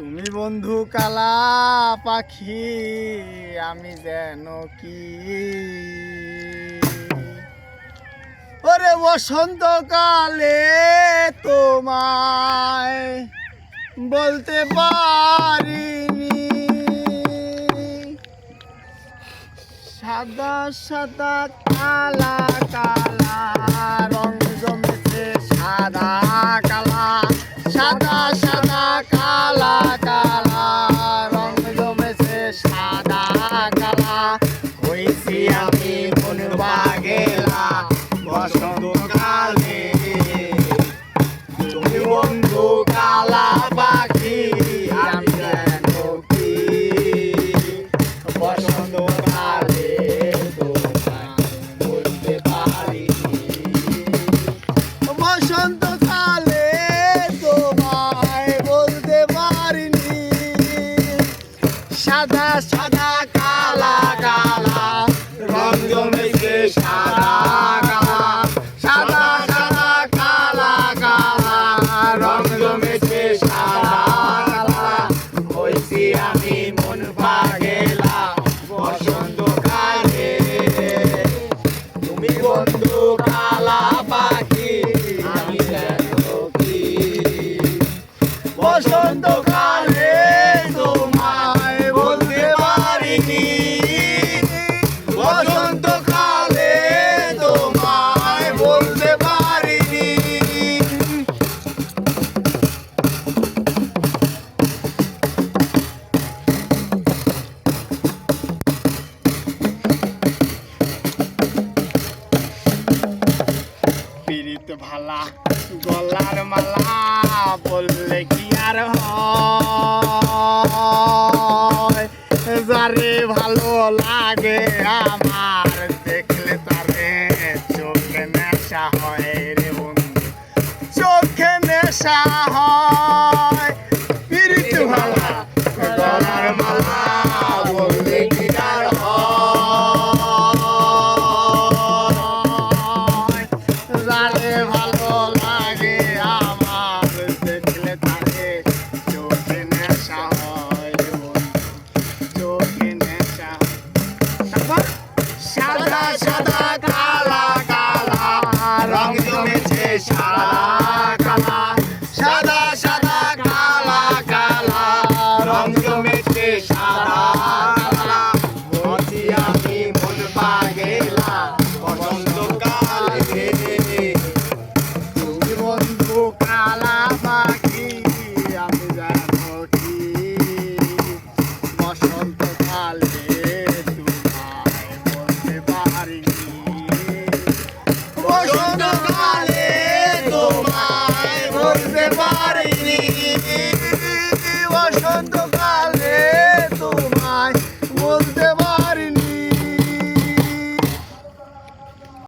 তুমি বন্ধু কালা পাখি, আমি যেন কি ওরে বসন্তকালে তোমায় বলতে পারিনি। সাদা সাদা কালা কালা রং জমেছে, সাদা কালা সাদা সাদা কালা কালা রং জমেছে, সাদা কালা হইছি আমি মন বাগেলা বসন্তকালে। তুমি বন্ধু কালা পাখি, আমি যেন কি বসন্তকালে বলতে পারিনি। বসন্তকালে তোমায় বলতে পারিনি। সাদা সাদা কালা কালা রং জমেছে, সাদা কালা সাদা সাদা কালা কালা রং জমেছে, সাদা কালা হইছি আমি মন পাগেলা বসন্তকালে। তুমি বন্ধু কালা পাখি, আমি যেন কি বসন্তকালে তোমায় বলতে পারিনি। বসন্তকালে তোমায় বলতে পারিনি। পীড়িত ভালা গলার মালা বললে কি আর হয়, যারে ভালো লাগে আমার দেখলে তারে চোখে নেশা হয় রে বন্ধু, চোখে নেশা হয়।